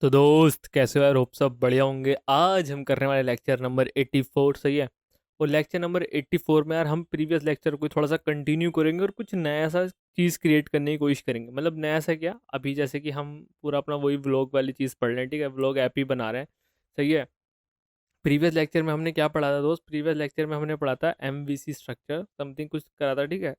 तो दोस्त कैसे हो यार। होप सब बढ़िया होंगे। आज हम करने वाले लेक्चर नंबर 84 सही है। और लेक्चर नंबर 84 में यार हम प्रीवियस लेक्चर को थोड़ा सा कंटिन्यू करेंगे और कुछ नया सा चीज़ क्रिएट करने की कोशिश करेंगे। मतलब नया सा क्या, अभी जैसे कि हम पूरा अपना वही व्लॉग वाली चीज़ पढ़ रहे हैं, ठीक है, व्लॉग ऐप ही बना रहे हैं। सही है। प्रीवियस लेक्चर में हमने क्या पढ़ा था दोस्त? प्रीवियस लेक्चर में हमने पढ़ा था MVC स्ट्रक्चर समथिंग कुछ करा था, ठीक है।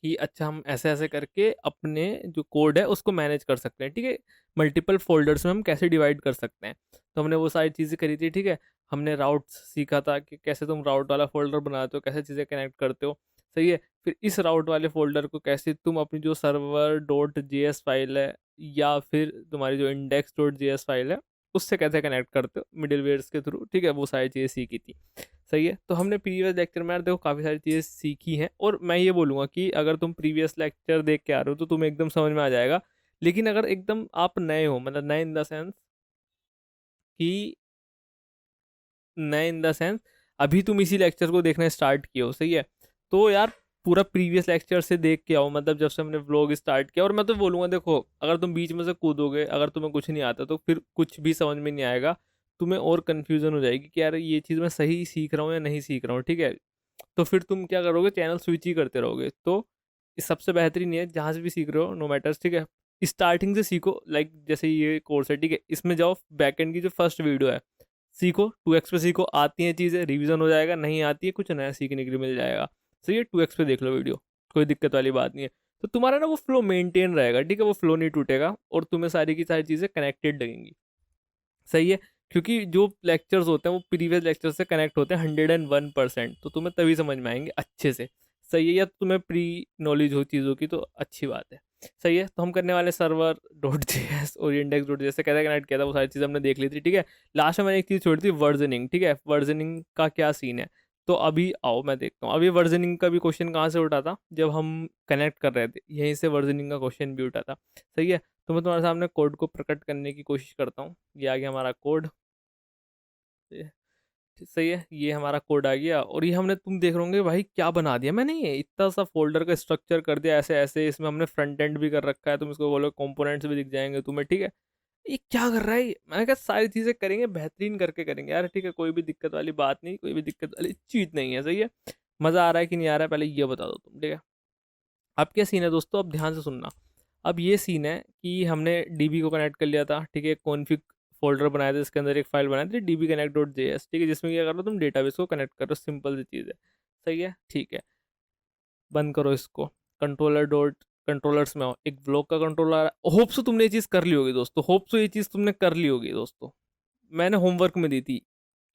कि अच्छा हम ऐसे ऐसे करके अपने जो कोड है उसको मैनेज कर सकते हैं, ठीक है। मल्टीपल फोल्डर्स में हम कैसे डिवाइड कर सकते हैं। तो हमने वो सारी चीज़ें करी थी, ठीक है। हमने राउट्स सीखा था कि कैसे तुम राउट वाला फोल्डर बनाते हो, कैसे चीज़ें कनेक्ट करते हो। सही है। फिर इस राउट वाले फोल्डर को कैसे तुम अपनी जो सर्वर डॉट जेएस फाइल है या फिर तुम्हारी जो इंडेक्स डॉट जेएस फाइल है उससे कैसे कनेक्ट करते हो मिडिलवेयर्स के थ्रू, ठीक है, वो सारी चीज़ें सीखी थी। सही है। तो हमने प्रीवियस लेक्चर में यार देखो काफ़ी सारी चीज़ें सीखी हैं, और मैं ये बोलूँगा कि अगर तुम प्रीवियस लेक्चर देख के आ रहे हो तो तुम्हें एकदम समझ में आ जाएगा। लेकिन अगर एकदम आप नए हो, मतलब नए इन द सेंस कि नए इन द सेंस अभी तुम इसी लेक्चर को देखना स्टार्ट किए हो, सही है, तो यार पूरा प्रीवियस लेक्चर से देख के आओ। मतलब जब से हमने व्लॉग स्टार्ट किया, और मैं तो बोलूँगा देखो अगर तुम बीच में से कूदोगे, अगर तुम्हें कुछ नहीं आता तो फिर कुछ भी समझ में नहीं आएगा। तुम्हें और कन्फ्यूजन हो जाएगी कि यार ये चीज़ मैं सही सीख रहा हूँ या नहीं सीख रहा हूँ, ठीक है। तो फिर तुम क्या करोगे, चैनल स्विच ही करते रहोगे। तो इस सबसे बेहतरीन ये है, जहाँ से भी सीख रहे हो नो मैटर्स, ठीक है, स्टार्टिंग से सीखो। लाइक जैसे ये कोर्स है, ठीक है, इसमें जाओ, बैकएंड की जो फर्स्ट वीडियो है सीखो, 2x पे सीखो। आती हैं चीज़ें, रिवीजन हो जाएगा, नहीं आती है कुछ नया सीखने के लिए मिल जाएगा। सही है, 2x पे देख लो वीडियो, कोई दिक्कत वाली बात नहीं है। तो तुम्हारा ना वो फ्लो मेंटेन रहेगा, ठीक है, वो फ्लो नहीं टूटेगा और तुम्हें सारी की सारी चीज़ें कनेक्टेड लगेंगी। सही है। क्योंकि जो लेक्चर्स होते हैं वो प्रीवियस लेक्चर से कनेक्ट होते हैं 101%, तो तुम्हें तभी समझ में आएंगे अच्छे से। सही है, या तो तुम्हें प्री नॉलेज हो चीज़ों की तो अच्छी बात है। सही है। तो हम करने वाले सर्वर डॉट जे एस और इंडेक्स डॉट जे एस से कैसे कनेक्ट किया था वो सारी चीज़ हमने देख ली थी, ठीक है। लास्ट में मैंने एक चीज़ छोड़ी थी, वर्जनिंग, ठीक है, वर्जनिंग का क्या सीन है। तो अभी आओ मैं देखता हूँ, अभी वर्जनिंग का भी क्वेश्चन कहाँ से उठा था, जब हम कनेक्ट कर रहे थे यहीं से वर्जनिंग का क्वेश्चन भी उठा था। सही है। तो मैं तुम्हारे सामने कोड को प्रकट करने की कोशिश करता हूँ। ये आ गया हमारा कोड। ये- सही है, ये हमारा कोड आ गया, और ये हमने, तुम देख रहे होंगे भाई क्या बना दिया मैंने, ये इतना सा फोल्डर का स्ट्रक्चर कर दिया ऐसे ऐसे। इसमें हमने फ्रंट एंड भी कर रखा है, तुम इसको बोलो कंपोनेंट्स भी दिख जाएंगे तुम्हें, ठीक है। ये क्या कर रहा है ये? मैंने कहा सारी चीजें करेंगे, बेहतरीन करके करेंगे यार, ठीक है, कोई भी दिक्कत वाली बात नहीं, कोई भी दिक्कत वाली चीज नहीं है। सही है। मजा आ रहा है कि नहीं आ रहा है पहले ये बता दो तुम, ठीक है। अब क्या सीन है दोस्तों, अब ध्यान से सुनना। अब ये सीन है कि हमने डीबी को कनेक्ट कर लिया था, ठीक है, कॉन्फ़िग फोल्डर बनाया था, इसके अंदर एक फाइल बनाई थी डीबी कनेक्ट डॉट जेएस, ठीक है, जिसमें क्या कर रहे हो तुम डेटाबेस को कनेक्ट कर रहे हो, सिंपल सी चीज़ है। सही है, ठीक है। बंद करो इसको। कंट्रोलर डॉट कंट्रोलर्स में आओ, एक ब्लॉक का कंट्रोलर। होप सो तुमने ये चीज़ कर ली होगी दोस्तों, होप सो ये चीज़ तुमने कर ली होगी दोस्तों। मैंने होमवर्क में दी थी,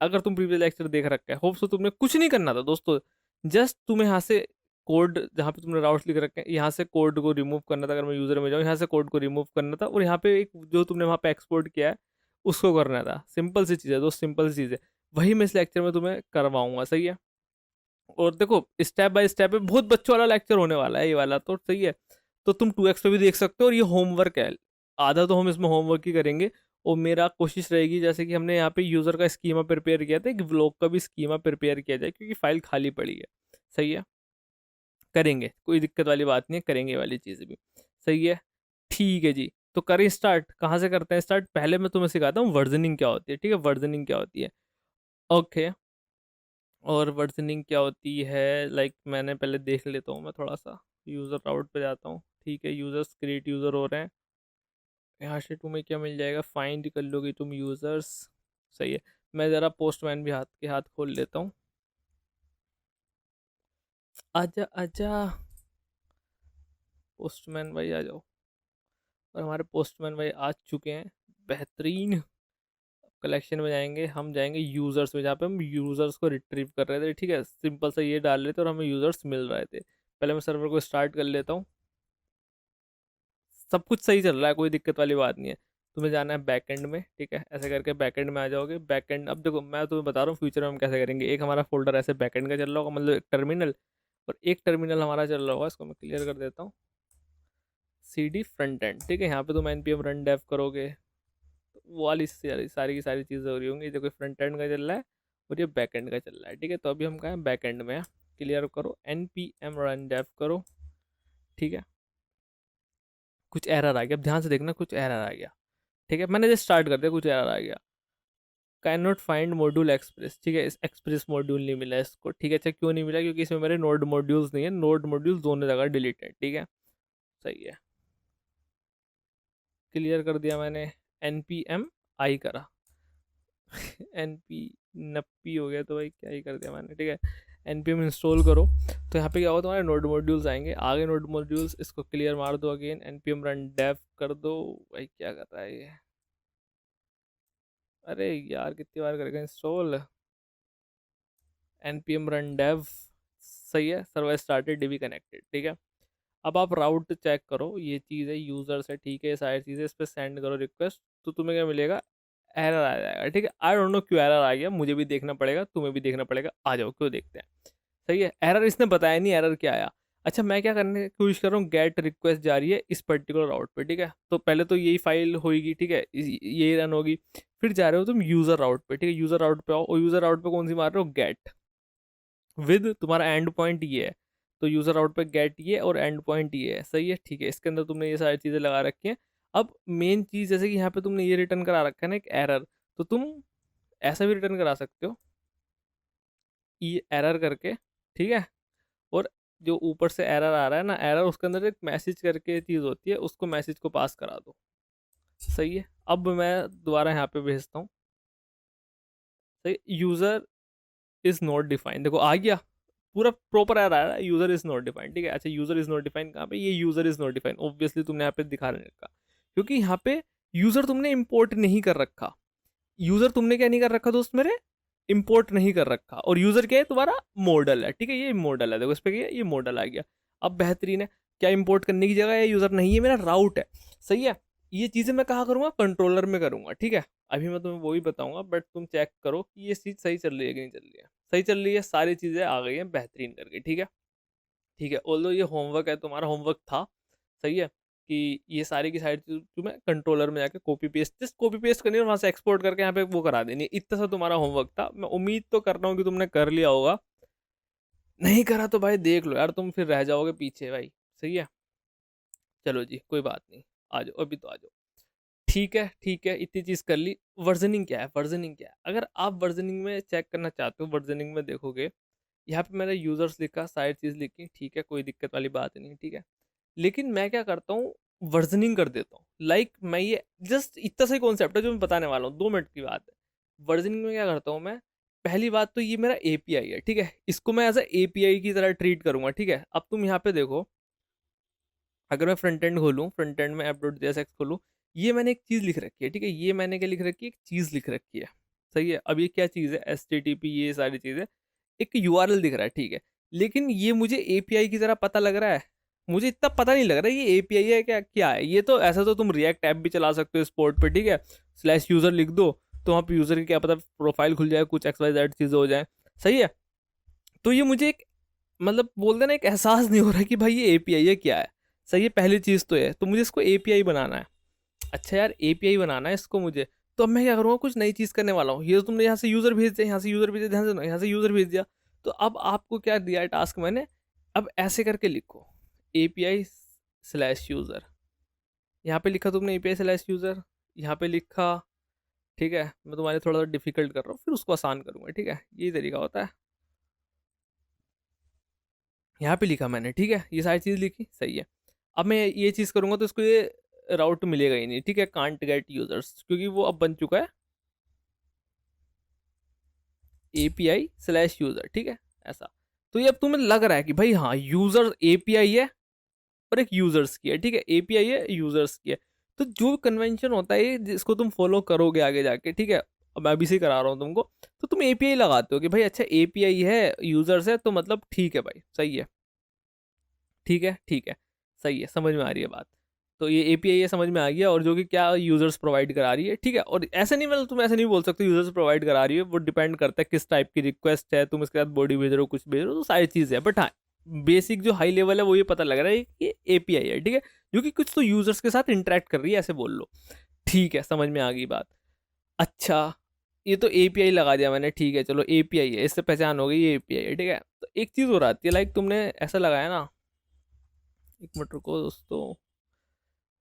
अगर तुम प्रीवियस लेक्चर देख रखा है, होप सो तुमने कुछ नहीं करना था दोस्तों। जस्ट तुम्हें यहाँ से कोड, जहाँ पे तुमने राउट्स लिख रखे हैं, यहाँ से कोड को रिमूव करना था। अगर मैं यूजर में जाऊँ, यहाँ से कोड को रिमूव करना था, और यहाँ पे एक जो तुमने वहाँ पे एक्सपोर्ट किया है उसको करना था। सिंपल सी चीज़ है दोस्त, सिंपल सी चीज़ है। वही मैं इस लेक्चर में तुम्हें करवाऊंगा। सही है। और देखो स्टेप बाय स्टेप है, बहुत बच्चों वाला लेक्चर होने वाला है ये वाला, तो सही है। तो तुम 2x पे भी देख सकते हो, और ये होमवर्क है, आधा तो हम इसमें होमवर्क ही करेंगे। और मेरा कोशिश रहेगी जैसे कि हमने यहाँ पे यूज़र का स्कीमा प्रिपेयर किया था, एक व्लॉग का भी स्कीमा प्रिपेयर किया जाए, क्योंकि फाइल खाली पड़ी है। सही है, करेंगे, कोई दिक्कत वाली बात नहीं है, करेंगे ये वाली चीज़ भी। सही है, ठीक है जी। तो करें स्टार्ट, कहाँ से करते हैं स्टार्ट? पहले मैं तुम्हें सिखाता हूँ वर्जनिंग क्या होती है, ठीक है, वर्जनिंग क्या होती है। ओके। और वर्जनिंग क्या होती है, लाइक मैंने पहले देख लेता हूँ, मैं थोड़ा सा यूज़र राउट पे जाता हूँ, ठीक है, यूज़र्स क्रिएट यूज़र हो रहे हैं। यहाँ से तुम्हें क्या मिल जाएगा, फाइंड कर लोगे तुम यूज़र्स। सही है। मैं ज़रा पोस्टमैन भी हाथ के हाथ खोल लेता हूँ। आजा आजा पोस्टमैन भाई आ जाओ। और हमारे पोस्टमैन भाई आ चुके हैं। बेहतरीन। कलेक्शन में जाएंगे, हम जाएंगे यूज़र्स में, जहाँ पे हम यूज़र्स को रिट्रीव कर रहे थे, ठीक है, सिंपल सा ये डाल रहे थे और हमें यूज़र्स मिल रहे थे। पहले मैं सर्वर को स्टार्ट कर लेता हूँ। सब कुछ सही चल रहा है, कोई दिक्कत वाली बात नहीं है। तुम्हें जाना है बैकएंड में, ठीक है, ऐसे करके बैकएंड में आ जाओगे। बैकएंड, अब देखो मैं तुम्हें बता रहा हूँ फ्यूचर में हम कैसे करेंगे। एक हमारा फोल्डर ऐसे बैकएंड का चल रहा होगा, मतलब एक टर्मिनल, और एक टर्मिनल हमारा चल रहा होगा, इसको मैं क्लियर कर देता हूँ। सी डी फ्रंट एंड, ठीक है, यहाँ पे तुम npm रन डेव करोगे तो वो वाली सारी की सारी चीज़ें हो रही होंगी। देखो फ्रंट एंड का चल रहा है और ये बैक एंड का चल रहा है, ठीक है। तो अभी हम कहाँ हैं, बैक एंड में है। क्लियर करो, npm रन डेव करो, ठीक है। कुछ एरर आ गया, अब ध्यान से देखना, कुछ एरर आ गया। ठीक है, मैंने जस्ट स्टार्ट कर दिया, कुछ एरर आ गया, can not find module express. ठीक है, इस एक्सप्रेस मॉड्यूल नहीं मिला इसको। ठीक है, अच्छा क्यों नहीं मिला, क्योंकि इसमें मेरे नोड मॉड्यूल्स नहीं है, नोड मॉड्यूल्स दोनों जगह डिलीट है। ठीक है, सही है, क्लियर कर दिया मैंने, एन पी एम आई करा एन पी नप्पी हो गया तो भाई क्या ही कर दिया मैंने। ठीक है, एन पी एम इंस्टॉल करो, तो यहाँ पे क्या होगा, तुम्हारे नोड मॉड्यूल्स आएंगे, आगे नोड मॉड्यूल्स, इसको क्लियर मार दो, again N P M run dev कर दो। भाई क्या कर रहा है ये, अरे यार कितनी बार करेगा install, N P M run dev, सही है, सर्वर स्टार्टेड डीबी कनेक्टेड। ठीक है, अब आप राउट चेक करो, ये चीज़ है, यूज़र से, ठीक है, सारी चीज़ें, इस पर सेंड करो रिक्वेस्ट, तो तुम्हें क्या मिलेगा, एरर आ जाएगा। ठीक है, आई डोंट नो क्यों एरर आ गया, मुझे भी देखना पड़ेगा, तुम्हें भी देखना पड़ेगा, आ जाओ क्यों देखते हैं। सही है, एरर इसने बताया नहीं एरर क्या आया। अच्छा मैं क्या करने की कोशिश कर रहा हूँ, गेट रिक्वेस्ट जा रही है इस पर्टिकुलर राउट पे। ठीक है, तो पहले तो यही फाइल होगी, ठीक है, ये रन होगी, फिर जा रहे हो तुम यूज़र राउट पे। ठीक है, यूज़र राउट पे आओ, और यूज़र राउट पे कौन सी मार रहे हो, गेट विद, तुम्हारा एंड पॉइंट ये है, तो यूज़र आउट पे गेट ये और एंड पॉइंट ये है। सही है, ठीक है, इसके अंदर तुमने ये सारी चीज़ें लगा रखी हैं। अब मेन चीज़, जैसे कि यहाँ पे तुमने ये रिटर्न करा रखा है ना, एक एरर, तो तुम ऐसा भी रिटर्न करा सकते हो, ये एरर करके। ठीक है, और जो ऊपर से एरर आ रहा है ना, एरर, उसके अंदर एक मैसेज करके चीज़ होती है, उसको मैसेज को पास करा दो। सही है, अब मैं दोबारा यहाँ पे भेजता हूँ, सही, यूज़र इज़ नॉट डिफाइंड, देखो आ गया, पूरा प्रॉपर एरर आ रहा है, यूजर इज नॉट डिफाइंड। ठीक है, अच्छा यूजर इज नॉट डिफाइंड कहाँ पे, ये user is not defined, obviously तुमने यहाँ पे दिखा नहीं रखा, क्योंकि यहाँ पे यूजर तुमने इंपोर्ट नहीं कर रखा। यूजर तुमने क्या नहीं कर रखा दोस्त मेरे, इंपोर्ट नहीं कर रखा, और यूजर क्या है तुम्हारा, मॉडल है। ठीक है, ये मॉडल है, देखो इस पर क्या है, ये मॉडल आ गया। अब बेहतरीन है, क्या इंपोर्ट करने की जगह है, यूजर नहीं है, मेरा राउट है। सही है, ये चीज़ें मैं कहाँ करूँगा, कंट्रोलर में करूँगा। ठीक है, अभी मैं तुम्हें वो ही बताऊंगा, बट तुम चेक करो कि ये चीज़ सही चल रही है कि नहीं चल रही है। सही चल रही है, सारी चीज़ें आ गई हैं बेहतरीन करके। ठीक है, ठीक है, ऑल्दो ये होमवर्क है, तुम्हारा होमवर्क था। सही है, कि ये सारी की सारी चीज़ तुम्हें कंट्रोलर में जाके copy paste, just copy paste करनी है, वहाँ से एक्सपोर्ट करके यहाँ पे वो करा देनी है। इतना सा तुम्हारा होमवर्क था, मैं उम्मीद तो कर रहा हूँ कि तुमने कर लिया होगा, नहीं करा तो भाई देख लो यार, तुम फिर रह जाओगे पीछे भाई। सही है, चलो जी कोई बात नहीं, आ जाओ अभी तो आ जाओ। ठीक है, ठीक है, इतनी चीज़ कर ली। वर्जनिंग क्या है, वर्जनिंग क्या है, अगर आप वर्जनिंग में चेक करना चाहते हो, वर्जनिंग में देखोगे, यहाँ पे मैंने यूज़र्स लिखा, सारी चीज़ लिखी, ठीक है, कोई दिक्कत वाली बात नहीं। ठीक है, लेकिन मैं क्या करता हूँ, वर्जनिंग कर देता हूँ, लाइक मैं ये जस्ट इतना सा ही कॉन्सेप्ट है जो मैं बताने वाला हूँ, 2 मिनट की बात है। वर्जनिंग में क्या करता हूँ मैं, पहली बात तो ये मेरा एपीआई है। ठीक है, इसको मैं एज ए एपीआई की तरह ट्रीट करूँगा। ठीक है, अब तुम यहाँ पे देखो, अगर मैं फ्रंट एंड खोलूँ, फ्रंट एंड में ऐप डॉट जेएसएक्स खोलूँ, ये मैंने एक चीज़ लिख रखी है। ठीक है, ये मैंने क्या लिख रखी है, एक चीज़ लिख रखी है। सही है, अब ये क्या चीज़ है, एस टी टी पी, ये सारी चीज़ें, एक यूआरएल दिख रहा है। ठीक है, लेकिन ये मुझे एपीआई की तरह पता लग रहा है, मुझे इतना पता नहीं लग रहा है ये एपीआई है क्या क्या है ये। तो ऐसा तो तुम रिएक्ट ऐप भी चला सकते हो स्पोर्ट पे। ठीक है, स्लैश यूज़र लिख दो, तो वहाँ पे यूज़र की क्या पता प्रोफाइल खुल जाए, कुछ एक्स वाई जेड चीज़ें हो जाए। सही है, तो ये मुझे एक, मतलब बोलते ना, एक एहसास नहीं हो रहा कि भाई ये एपीआई है क्या है। सही है, पहली चीज़ तो है, तो मुझे इसको एपीआई बनाना है। अच्छा यार, एपीआई बनाना है इसको मुझे, तो अब मैं क्या करूँगा, कुछ नई चीज़ करने वाला हूँ। ये तो तुमने यहाँ से यूज़र भेज दिया, यहाँ से यूज़र भेज दिया, ध्यान से सुनो, यहाँ से यूज़र भेज दिया, तो अब आपको क्या दिया है टास्क मैंने, अब ऐसे करके लिखो, एपीआई स्लैश यूज़र, यहाँ पे लिखा तुमने एपीआई स्लैश यूज़र, यहाँ पे लिखा। ठीक है, मैं तुम्हारे थोड़ा सा डिफिकल्ट कर रहा हूँ, फिर उसको आसान करूँगा। ठीक है, यही तरीका होता है। यहाँ पे लिखा मैंने, ठीक है, ये सारी चीज़ लिखी, सही है। अब मैं ये चीज़ करूँगा तो इसको ये राउट मिलेगा ही नहीं। ठीक है, कांट गेट यूजर्स, क्योंकि वो अब बन चुका है एपीआई स्लैश यूज़र। ठीक है, ऐसा, तो ये अब तुम्हें लग रहा है कि भाई हाँ, यूज़र एपीआई है और एक यूज़र्स की है। ठीक है, एपीआई है, यूज़र्स की है, तो जो कन्वेंशन होता है जिसको तुम फॉलो करोगे आगे जाके, ठीक है, अब मैं अभी से करा रहा हूँ तुमको, तो तुम एपीआई लगाते हो कि भाई अच्छा एपीआई है, यूज़र्स है, तो मतलब ठीक है भाई, सही है, ठीक है, ठीक है, सही है, समझ में आ रही है बात। तो ये एपीआई है, समझ में आ गया, और जो कि क्या यूजर्स प्रोवाइड करा रही है। ठीक है, और ऐसे नहीं, मतलब तुम ऐसे नहीं बोल सकते यूजर्स प्रोवाइड करा रही है, वो डिपेंड करता है किस टाइप की रिक्वेस्ट है, तुम इसके साथ बॉडी भेज रहे हो, कुछ भेज रहे हो, तो सारी चीज़ है। बट हाँ, बेसिक जो हाई लेवल है वो ये पता लग रहा है कि एपीआई है। ठीक है, जो कि कुछ तो यूजर्स के साथ इंटरेक्ट कर रही है, ऐसे बोल लो। ठीक है, समझ में आ गई बात। अच्छा, ये तो एपीआई लगा दिया मैंने, ठीक है, चलो एपीआई है, इससे पहचान हो गई ये एपीआई है। ठीक है, तो एक चीज़ और आती है, लाइक तुमने ऐसा लगाया ना, एक मिनट रुको दोस्तों,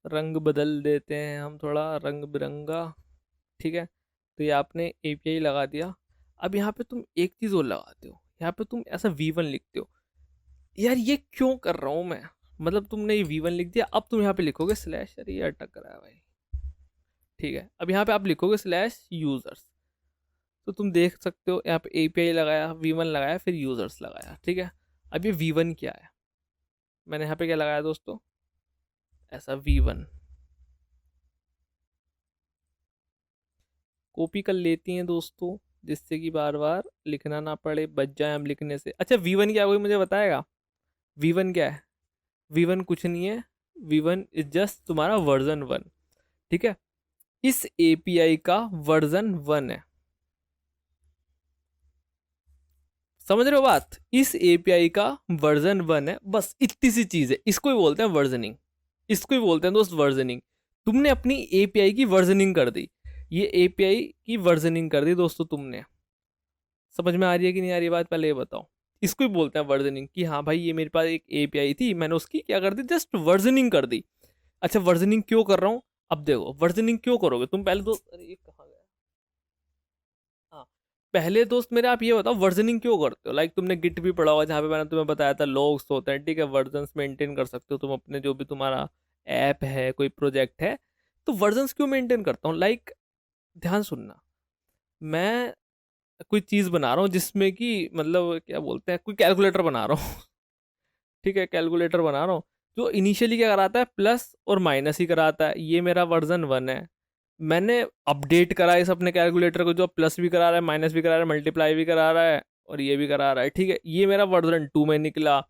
रंग बदल देते हैं हम, थोड़ा रंग बिरंगा। ठीक है, तो ये आपने एपीआई लगा दिया। अब यहाँ पे तुम एक चीज़ और लगाते हो, यहाँ पे तुम ऐसा V1 लिखते हो। यार ये क्यों कर रहा हूँ मैं, मतलब तुमने ये V1 लिख दिया, अब तुम यहाँ पे लिखोगे स्लैश, अरे ये अटक रहा है भाई। ठीक है, अब यहाँ पे आप लिखोगे स्लैश यूजर्स। तो तुम देख सकते हो यहाँ पे एपीआई लगाया, V1 लगाया, फिर यूजर्स लगाया। ठीक है, अब ये V1 क्या है, मैंने यहाँ पे क्या लगाया दोस्तों, ऐसा V1। कॉपी कर लेती हैं दोस्तों, जिससे कि बार बार लिखना ना पड़े, बच जाए हम लिखने से। अच्छा V1 क्या है, कोई मुझे बताएगा V1 क्या है? V1 कुछ नहीं है, V1 इज जस्ट तुम्हारा वर्जन 1। ठीक है, इस एपीआई का वर्जन 1 है, समझ रहे हो बात? इस एपीआई का वर्जन 1 है, बस इतनी सी चीज है, इसको ही बोलते हैं वर्जनिंग, इसको ही बोलते हैं दोस्त वर्जनिंग। तुमने अपनी एपीआई की वर्जनिंग कर दी, ये एपीआई की वर्जनिंग कर दी दोस्तों तुमने। समझ में आ रही है कि नहीं आ रही बात, पहले ये बताओ। इसको ही बोलते हैं वर्जनिंग, कि हाँ भाई ये मेरे पास एक एपीआई थी, मैंने उसकी क्या कर दी, जस्ट वर्जनिंग कर दी। अच्छा वर्जनिंग क्यों कर रहा हूँ, अब देखो वर्जनिंग क्यों करोगे तुम, पहले तो, अरे ये कहाँ गया, हाँ, पहले दोस्त मेरे आप ये बताओ वर्जनिंग क्यों करते हो। लाइक तुमने गिट भी पढ़ा होगा, जहाँ पे मैंने तुम्हें बताया था लॉग्स होते हैं। ठीक है, वर्जन्स मेंटेन कर सकते हो तुम अपने, जो भी तुम्हारा ऐप है, कोई प्रोजेक्ट है, तो वर्जन्स क्यों मेंटेन करता हूँ। लाइक ध्यान सुनना, मैं कोई चीज़ बना रहा हूँ जिसमें कि मतलब क्या बोलते हैं, कोई कैलकुलेटर बना रहा हूँ। ठीक है, कैलकुलेटर बना रहा हूँ, जो इनिशियली क्या कराता है, प्लस और माइनस ही कराता है। ये मेरा वर्जन 1 है, मैंने अपडेट करा इस अपने कैलकुलेटर को, जो प्लस भी करा रहा है, माइनस भी करा रहा है, मल्टीप्लाई भी करा रहा है, और ये भी करा रहा है। ठीक है, ये मेरा वर्जन 2 में निकला।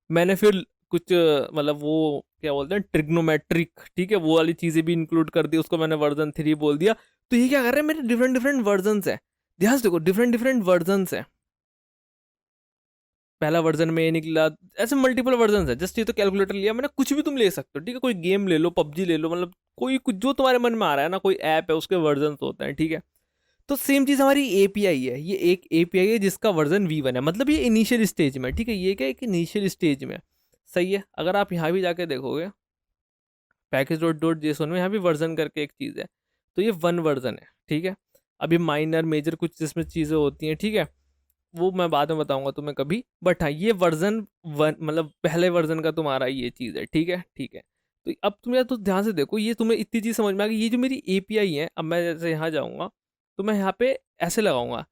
मैंने फिर कुछ मतलब वो क्या बोलते हैं ट्रिग्नोमेट्रिक, ठीक है, वो वाली चीज़ें भी इंक्लूड कर दी, उसको मैंने वर्जन 3 बोल दिया। तो ये क्या कर रहे हैं, मेरे डिफरेंट डिफरेंट वर्जन है। ध्यान से देखो, डिफरेंट डिफरेंट वर्जन है। पहला वर्जन में ये निकला, ऐसे मल्टीपल वर्जन है। जस्ट ये तो कैलकुलेटर लिया मैंने, कुछ भी तुम ले सकते हो। ठीक है, कोई गेम ले लो, पबजी ले लो, मतलब कोई कुछ जो तुम्हारे मन में आ रहा है ना, कोई ऐप है उसके वर्जन होते हैं। ठीक है, तो सेम चीज़ हमारी एपीआई है, ये एक एपीआई है जिसका वर्जन V1 है, मतलब ये इनिशियल स्टेज में। ठीक है, ये क्या, एक इनिशियल स्टेज में, सही है। अगर आप यहाँ भी जाके देखोगे package.json में, यहाँ भी वर्जन करके एक चीज़ है, तो ये 1 वर्जन है। ठीक है, अभी माइनर मेजर कुछ जिसमें चीज़ें होती हैं, ठीक है, वो मैं बाद में बताऊंगा तुम्हें कभी। बट हाँ, ये वर्जन 1 मतलब पहले वर्जन का तुम्हारा ये चीज़ है। ठीक है, ठीक है, तो अब तुम यार तो ध्यान से देखो, ये तुम्हें इतनी चीज़ समझ में आ गई। ये जो मेरी एपीआई है, अब मैं जैसे यहाँ जाऊँगा तो मैं यहाँ पे ऐसे लगाऊंगा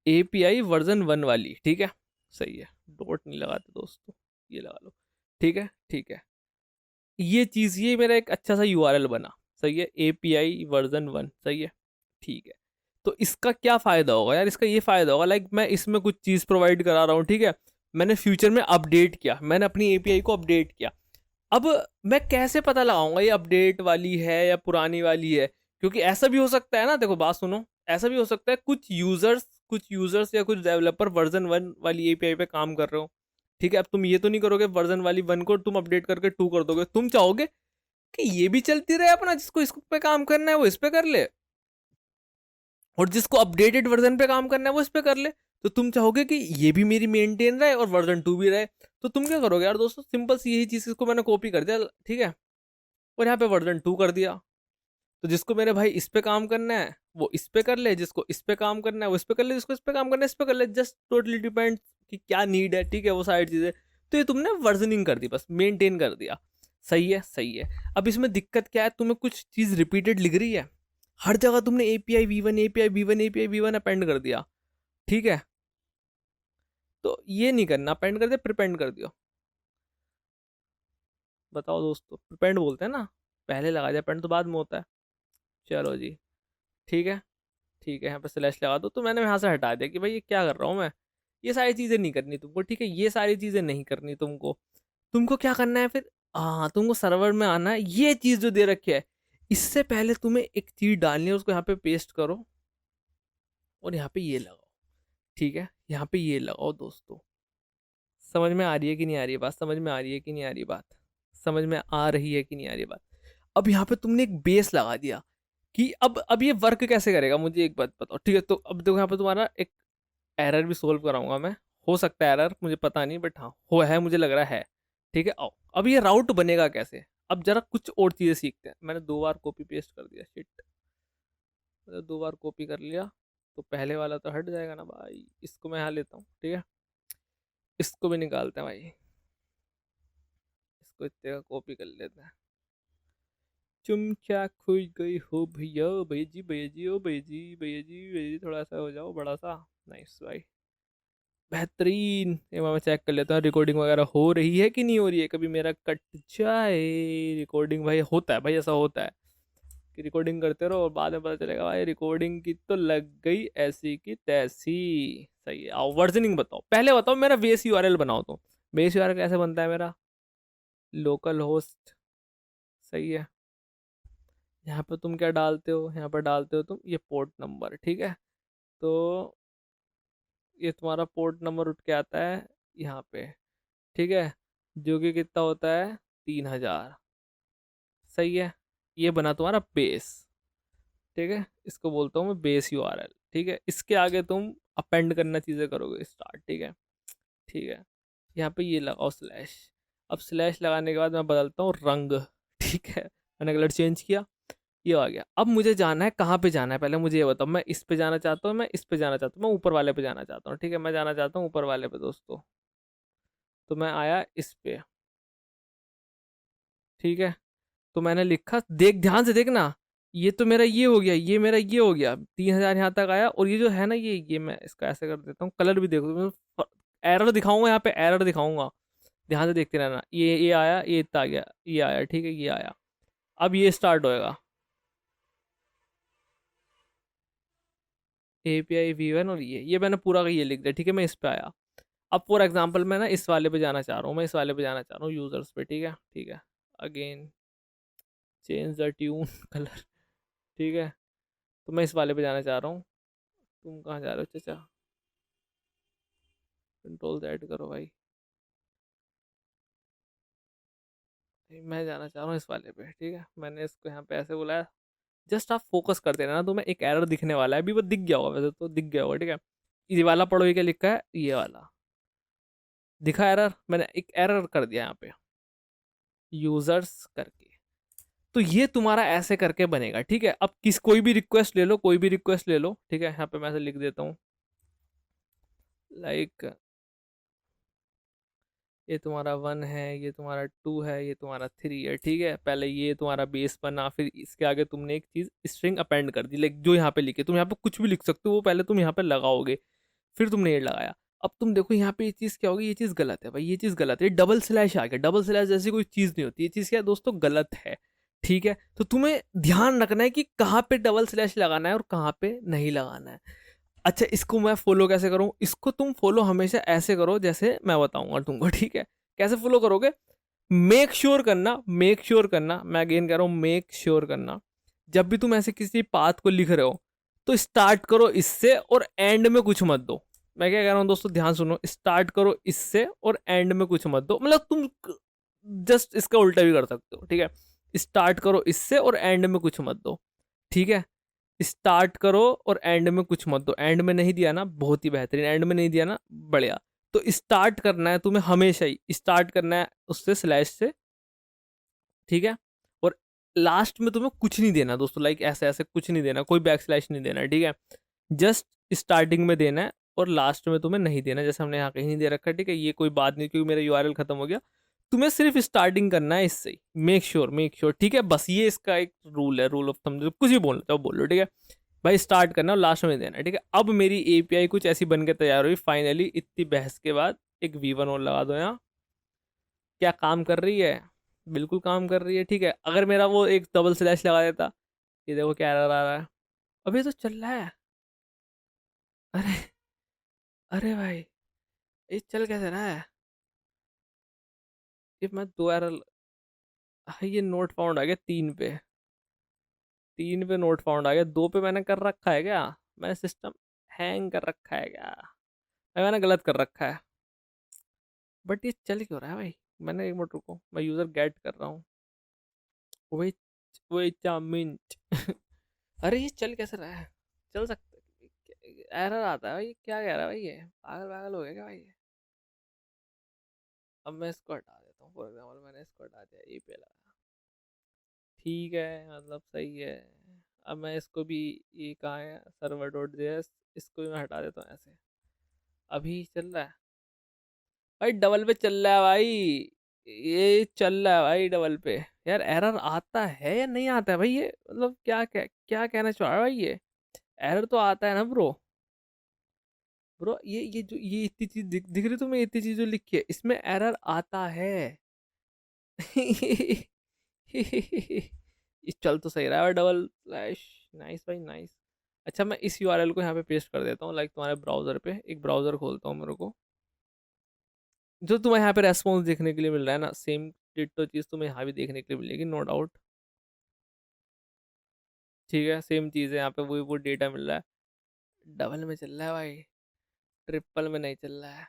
एपीआई वर्जन 1 वाली। ठीक है, सही है, डॉट नहीं लगाते दोस्तों, ये लगा लो। ठीक है, ठीक है, ये चीज़, ये मेरा एक अच्छा सा यूआरएल बना, सही है, एपीआई वर्जन 1, सही है, ठीक है। तो इसका क्या फ़ायदा होगा यार, इसका ये फ़ायदा होगा, लाइक मैं इसमें कुछ चीज़ प्रोवाइड करा रहा हूँ। ठीक है, मैंने फ्यूचर में अपडेट किया, मैंने अपनी एपीआई को अपडेट किया। अब मैं कैसे पता लगाऊंगा ये अपडेट वाली है या पुरानी वाली है, क्योंकि ऐसा भी हो सकता है ना, देखो बात सुनो, ऐसा भी हो सकता है कुछ यूजर्स या कुछ डेवलपर वर्जन 1 वाली एपीआई पे काम कर रहे हो। ठीक है, अब तुम ये तो नहीं करोगे वर्जन 1 को तुम अपडेट करके 2 कर दोगे, तुम चाहोगे कि ये भी चलती रहे अपना, जिसको इस पे काम करना है वो इस पे कर ले, और जिसको अपडेटेड वर्जन पे काम करना है वो इस पे कर ले। तो तुम चाहोगे कि ये भी मेरी मेंटेन रहे और वर्जन 2 भी रहे। तो तुम क्या करोगे यार दोस्तों, सिंपल सी यही चीज़, इसको मैंने कॉपी कर दिया, ठीक है, और यहाँ पे वर्जन 2 कर दिया। तो जिसको मेरे भाई इस पे काम करना है वो इस पे कर ले, जिसको इस पे काम करना है वो इस पे कर ले, जिसको इस पे काम करना है इस पे कर ले, जस्ट टोटली डिपेंड कि क्या नीड है। ठीक है, वो सारी चीज़ें, तो ये तुमने वर्जनिंग कर दी, बस मेंटेन कर दिया। सही है, सही है। अब इसमें दिक्कत क्या है, तुम्हें कुछ चीज़ रिपीटेड लिख रही है, हर जगह तुमने एपीआई V1 अपेंड कर दिया। ठीक है, तो ये नहीं करना, अपेंड कर दिया, प्रिपेंड कर दिया। बताओ दोस्तों, प्रिपेंड बोलते हैं ना, पहले लगा दिया, पेंड तो बाद में होता है। चलो जी, ठीक है, ठीक है, यहाँ पे स्लैश लगा दो। तो मैंने यहाँ से हटा दिया कि भाई ये क्या कर रहा हूँ मैं, ये सारी चीज़ें नहीं करनी तुमको। ठीक है, ये सारी चीज़ें नहीं करनी तुमको। तुमको क्या करना है फिर, हाँ, तुमको सर्वर में आना है, ये चीज़ जो दे रखी है, इससे पहले तुम्हें एक चीज़ डालनी है, उसको यहाँ पे पेस्ट करो और यहाँ पे ये लगाओ। ठीक है, यहाँ पे ये लगाओ दोस्तों। समझ में आ रही है कि नहीं आ रही है बात, समझ में आ रही है कि नहीं आ रही बात, समझ में आ रही है कि नहीं आ रही बात। अब यहाँ पे तुमने एक बेस लगा दिया कि अब ये वर्क कैसे करेगा, मुझे एक बात बताओ। ठीक है, तो अब देखो यहाँ पे तुम्हारा एक एरर भी सोल्व कराऊंगा मैं, हो सकता है एरर, मुझे पता नहीं, बट हाँ हो है, मुझे लग रहा है। ठीक है, आओ अब ये राउट बनेगा कैसे। अब जरा कुछ और चीज़ें सीखते हैं। मैंने 2 बार कॉपी पेस्ट कर दिया, शिट। मैंने 2 बार कॉपी कर लिया, तो पहले वाला तो हट जाएगा ना भाई। इसको मैं यहाँ लेता हूँ, ठीक है। इसको भी निकालते हैं भाई, इसको इतने का कॉपी कर लेते हैं। तुम क्या खोई गई हो भैया, भैया जी, भैया जी, ओ भैया जी, भैया जी, भैया जी, थोड़ा सा हो जाओ बड़ा सा। नाइस भाई, बेहतरीन। एक बार मैं चेक कर लेता हूँ रिकॉर्डिंग वगैरह हो रही है कि नहीं हो रही है। कभी मेरा कट जाए रिकॉर्डिंग, भाई होता है भाई, ऐसा होता है कि रिकॉर्डिंग करते रहो और बाद में पता चलेगा भाई रिकॉर्डिंग की तो लग गई ऐसी की तैसी। सही है, आओ वर्जनिंग बताओ, पहले बताओ मेरा बेस यूआरएल बनाओ। तो बेस यूआरएल कैसे बनता है मेरा? लोकल होस्ट, सही है। यहाँ पे तुम क्या डालते हो? यहाँ पर डालते हो तुम ये पोर्ट नंबर, ठीक है। तो ये तुम्हारा पोर्ट नंबर उठ के आता है यहाँ पे, ठीक है, जो कि कितना होता है? 3000। सही है, ये बना तुम्हारा बेस, ठीक है। इसको बोलता हूँ मैं बेस यूआरएल, ठीक है। इसके आगे तुम अपेंड करना चीज़ें करोगे स्टार्ट, ठीक है। ठीक है, यहाँ पे ये लगाओ स्लैश। अब स्लैश लगाने के बाद मैं बदलता हूँ रंग, ठीक है। मैंने कलर चेंज किया, ये आ गया। अब मुझे जाना है, कहाँ पे जाना है पहले मुझे ये बताओ। मैं इस पे जाना चाहता हूँ, मैं इस पे जाना चाहता हूँ, मैं ऊपर वाले पे जाना चाहता हूँ, ठीक है। मैं जाना चाहता हूँ ऊपर वाले पे दोस्तों। तो मैं आया इस पे, ठीक है। तो मैंने लिखा, देख ध्यान से देखना, ये तो मेरा ये हो गया, ये मेरा ये हो गया, 3000 यहाँ तक आया। और ये जो है ना, ये मैं इसका ऐसे कर देता हूँ, कलर भी देखो, एरर दिखाऊंगा यहाँ पे, एरर दिखाऊंगा। ध्यान से देखते रहना, ये आया, ये इतना आ गया, ये आया, ठीक है, ये आया। अब ये स्टार्ट होएगा API V1, और ये मैंने पूरा का ये लिख दिया, ठीक है। मैं इस पे आया। अब फॉर एग्जांपल मैं ना इस वाले पे जाना चाह रहा हूँ, मैं इस वाले पे जाना चाह रहा हूँ यूजर्स पे, ठीक है, ठीक है। Again change the tune colour, ठीक है। तो मैं इस वाले पे जाना चाह रहा हूँ। तुम कहाँ जा रहे हो चाचा? कंट्रोल Z करो भाई। मैं जाना चाह रहा हूँ इस वाले पे, ठीक है। मैंने इसको यहाँ पे ऐसे बुलाया। जस्ट आप फोकस करते रहना, तुम्हें एक एरर दिखने वाला है अभी, वो दिख गया होगा, वैसे तो दिख गया होगा, ठीक है। ये वाला पढ़ो, ये क्या लिखा है, ये वाला दिखा एरर, मैंने एक एरर कर दिया यहाँ पे यूजर्स करके। तो ये तुम्हारा ऐसे करके बनेगा, ठीक है। अब किस कोई भी रिक्वेस्ट ले लो, कोई भी रिक्वेस्ट ले लो, ठीक है। यहाँ पे मैं ऐसे लिख देता हूँ, लाइक ये तुम्हारा 1 है, ये तुम्हारा 2 है, ये तुम्हारा 3 है, ठीक है। पहले ये तुम्हारा बेस बना, फिर इसके आगे तुमने एक चीज स्ट्रिंग अपेंड कर दी, लाइक जो यहाँ पे लिखे, तुम यहाँ पे कुछ भी लिख सकते हो, वो पहले तुम यहाँ पे लगाओगे, फिर तुमने ये लगाया। अब तुम देखो यहाँ पे ये चीज़ क्या होगी, ये चीज़ गलत है भाई, ये चीज़ गलत है। डबल स्लैश आ गया, डबल स्लैश जैसी कोई चीज़ नहीं होती, ये चीज़ क्या है दोस्तों, गलत है, ठीक है। तो तुम्हें ध्यान रखना है कि कहाँ पे डबल स्लैश लगाना है और कहाँ पे नहीं लगाना है। अच्छा, इसको मैं फॉलो कैसे करूँ? इसको तुम फॉलो हमेशा ऐसे करो जैसे मैं बताऊंगा तुमको, ठीक है। कैसे फॉलो करोगे? मेक श्योर करना, मेक श्योर करना, मैं अगेन कह रहा हूँ, मेक श्योर करना, जब भी तुम ऐसे किसी पाथ को लिख रहे हो तो स्टार्ट करो इससे और एंड में कुछ मत दो। मैं क्या कह रहा हूँ दोस्तों, ध्यान सुनो, स्टार्ट करो इससे और एंड में कुछ मत दो। मतलब तुम जस्ट इसका उल्टा भी कर सकते हो, ठीक है। स्टार्ट करो इससे और एंड में कुछ मत दो, ठीक है। स्टार्ट करो और एंड में कुछ मत दो। एंड में नहीं दिया ना, बहुत ही बेहतरीन। एंड में नहीं दिया ना, बढ़िया। तो स्टार्ट करना है तुम्हें, हमेशा ही स्टार्ट करना है उससे, स्लैश से, ठीक है। और लास्ट में तुम्हें कुछ नहीं देना दोस्तों, लाइक ऐसे ऐसे कुछ नहीं देना, कोई बैक स्लैश नहीं देना, ठीक है। जस्ट स्टार्टिंग में देना है और लास्ट में तुम्हें नहीं देना, जैसे हमने यहाँ कहीं नहीं दे रखा है, ठीक है। ये कोई बात नहीं, क्योंकि मेरा यूआरएल खत्म हो गया। तुम्हें सिर्फ स्टार्टिंग करना है इससे, मेक श्योर, मेक श्योर, ठीक है। बस ये इसका एक रूल है, रूल ऑफ थंब, कुछ भी बोल चाहो बोल लो, ठीक है भाई। स्टार्ट करना और लास्ट में देना, ठीक है। अब मेरी एपीआई कुछ ऐसी बन के तैयार हुई फाइनली, इतनी बहस के बाद। एक V1 और लगा दो यहाँ, क्या काम कर रही है? बिल्कुल काम कर रही है, ठीक है। अगर मेरा वो एक डबल स्लैश लगा देता, ये देखो क्या एरर आ रहा है। अभी तो चल रहा है, अरे, अरे भाई, ये चल कैसे रहा है? ये मैं दो एरर, ये नोट फाउंड आ गया 3 पे, 3 पे नोट फाउंड आ गया, 2 पे मैंने कर रखा है क्या? मैंने सिस्टम हैंग कर रखा है क्या? मैंने गलत कर रखा है। बट ये चल क्यों रहा है भाई? मैंने एक मिनट रुको, मैं यूजर गेट कर रहा हूँ। वही, वही चाउमीन अरे ये चल कैसे रहा है? चल सकता, एरर आता है भाई, क्या कह रहा है भाई, ये पागल पागल हो गया क्या भाई ये? अब मैं इसको हटा देता हूँ, फॉर एग्जाम्पल मैंने इसको हटा दिया, ये पे लगा। ठीक है, मतलब सही है। अब मैं इसको भी, ये कहाँ है सर्वर डॉट जेएस, इसको भी मैं हटा देता हूँ ऐसे। अभी चल रहा है भाई, डबल पे चल रहा है भाई, ये चल रहा है भाई डबल पे। यार एरर आता है या नहीं आता है भाई, ये मतलब क्या कहना चाह रहा है भाई ये। एरर तो आता है ना ब्रो। ब्रो ये जो ये इतनी चीज दिख रही तुम्हें, इतनी चीज जो लिखी है इसमें एरर आता है। ये चल तो सही रहा है डबल स्लैश। नाइस भाई नाइस। अच्छा मैं इस यूआरएल को यहाँ पे पेस्ट कर देता हूँ, लाइक तुम्हारे ब्राउजर पे एक ब्राउजर खोलता हूँ मेरे को। जो तुम्हें यहाँ पे रेस्पॉन्स देखने के लिए मिल रहा है ना, सेम डिट्टो चीज़ तुम्हें यहाँ भी देखने के लिए मिलेगी, नो डाउट। ठीक है, सेम चीज़ है यहाँ पे, वो डेटा मिल रहा है। डबल में चल रहा है भाई, ट्रिपल में नहीं चल रहा है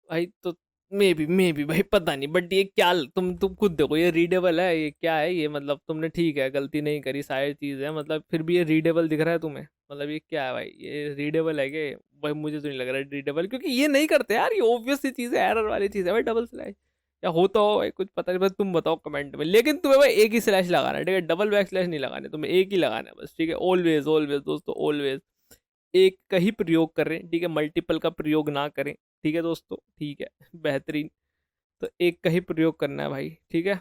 भाई। तो मे बी भाई पता नहीं, बट ये क्या, तुम खुद देखो, ये रीडेबल है, ये क्या है ये, मतलब तुमने ठीक है गलती नहीं करी, सारी चीज़ है, मतलब फिर भी ये रीडेबल दिख रहा है तुम्हें, मतलब ये क्या है भाई, ये रीडेबल है क्या भाई? मुझे तो नहीं लग रहा है रीडेबल, क्योंकि ये नहीं करते यार, ये ऑब्वियस सी चीज़ है, एरर वाली चीज़ है भाई डबल स्लैश। या होता हो भाई कुछ पता नहीं, बस तुम बताओ कमेंट में, लेकिन तुम्हें भाई एक ही स्लैश लगाना है, ठीक है, डबल बैक स्लैश नहीं लगाने, तुम्हें एक ही लगाना है बस, ठीक है, ऑलवेज ऑलवेज दोस्तों ऑलवेज एक का ही प्रयोग करें, ठीक है, मल्टीपल का प्रयोग ना करें, ठीक है दोस्तों, ठीक है, बेहतरीन। तो एक का ही प्रयोग करना है भाई, ठीक है,